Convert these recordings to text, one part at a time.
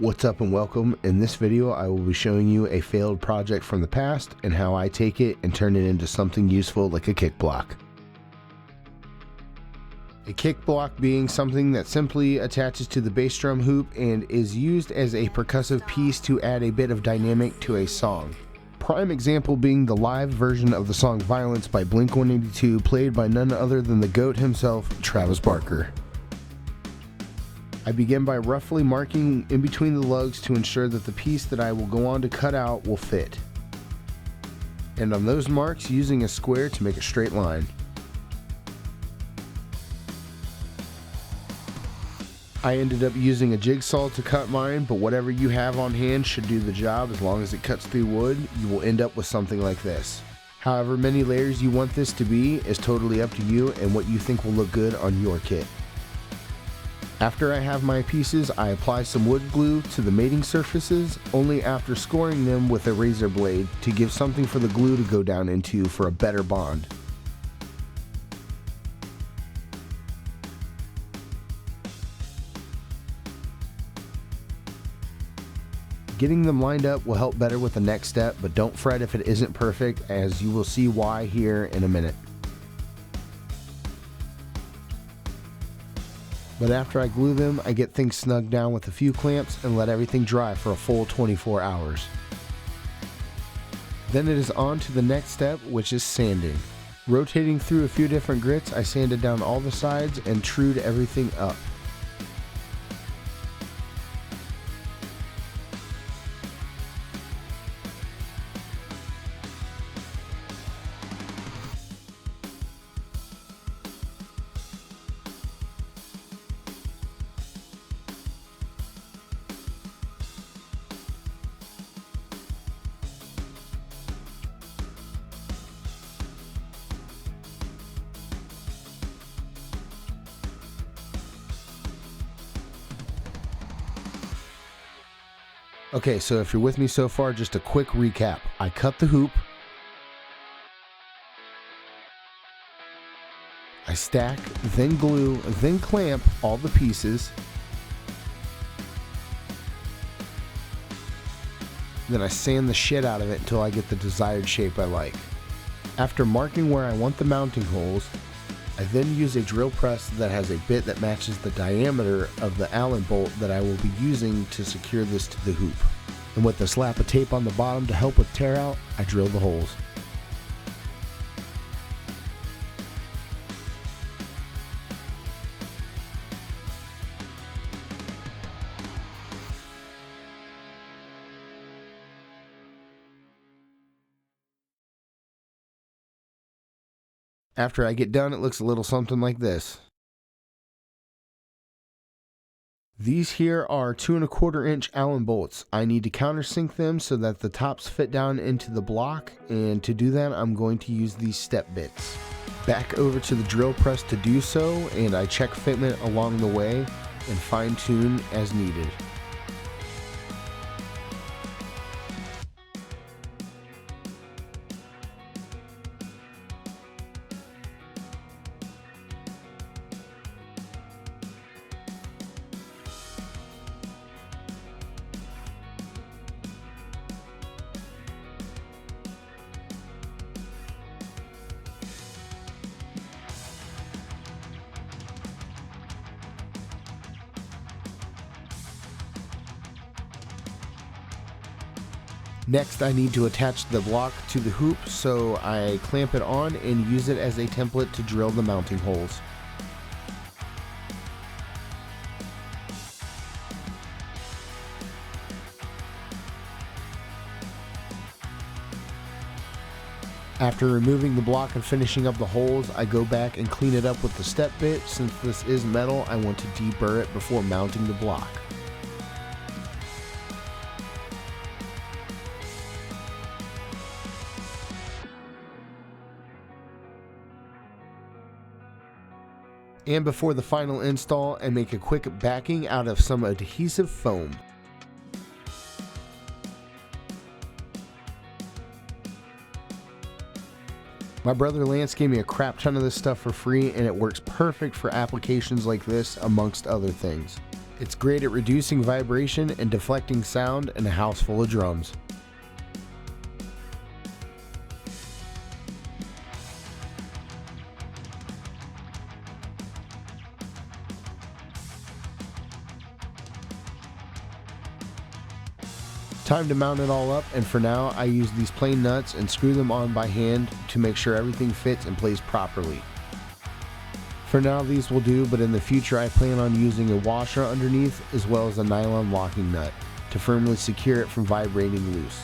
What's up and welcome. In this video I will be showing you a failed project from the past and how I take it and turn it into something useful like a kick block. A kick block being something that simply attaches to the bass drum hoop and is used as a percussive piece to add a bit of dynamic to a song. Prime example being the live version of the song Violence by Blink-182, played by none other than the GOAT himself, Travis Barker. I begin by roughly marking in between the lugs to ensure that the piece that I will go on to cut out will fit. And on those marks, using a square to make a straight line. I ended up using a jigsaw to cut mine, but whatever you have on hand should do the job. As long as it cuts through wood, you will end up with something like this. However many layers you want this to be is totally up to you and what you think will look good on your kit. After I have my pieces, I apply some wood glue to the mating surfaces, only after scoring them with a razor blade to give something for the glue to go down into for a better bond. Getting them lined up will help better with the next step, but don't fret if it isn't perfect, as you will see why here in a minute. But after I glue them, I get things snugged down with a few clamps and let everything dry for a full 24 hours. Then it is on to the next step, which is sanding. Rotating through a few different grits, I sanded down all the sides and trued everything up. Okay, so if you're with me so far, just a quick recap. I cut the hoop, I stack, then glue, then clamp all the pieces, then I sand the shit out of it until I get the desired shape I like. After marking where I want the mounting holes, I then use a drill press that has a bit that matches the diameter of the Allen bolt that I will be using to secure this to the hoop. And with a slap of tape on the bottom to help with tear out, I drill the holes. After I get done, it looks a little something like this. These here are 2 1/4 inch Allen bolts. I need to countersink them so that the tops fit down into the block, and to do that I'm going to use these step bits. Back over to the drill press to do so, and I check fitment along the way and fine tune as needed. Next, I need to attach the block to the hoop, so I clamp it on and use it as a template to drill the mounting holes. After removing the block and finishing up the holes, I go back and clean it up with the step bit. Since this is metal, I want to deburr it before mounting the block. And before the final install, I make a quick backing out of some adhesive foam. My brother Lance gave me a crap ton of this stuff for free, and it works perfect for applications like this, amongst other things. It's great at reducing vibration and deflecting sound in a house full of drums. Time to mount it all up, and for now I use these plain nuts and screw them on by hand to make sure everything fits and plays properly. For now these will do, but in the future I plan on using a washer underneath as well as a nylon locking nut to firmly secure it from vibrating loose.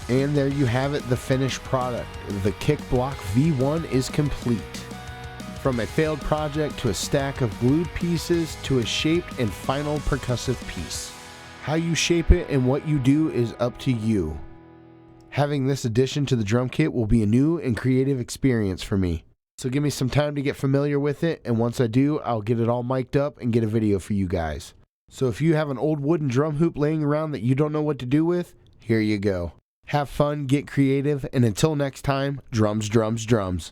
And there you have it, the finished product. The Kick Block V1 is complete. From a failed project to a stack of glued pieces to a shaped and final percussive piece. How you shape it and what you do is up to you. Having this addition to the drum kit will be a new and creative experience for me. So give me some time to get familiar with it, and once I do, I'll get it all mic'd up and get a video for you guys. So if you have an old wooden drum hoop laying around that you don't know what to do with, here you go. Have fun, get creative, and until next time, drums, drums, drums.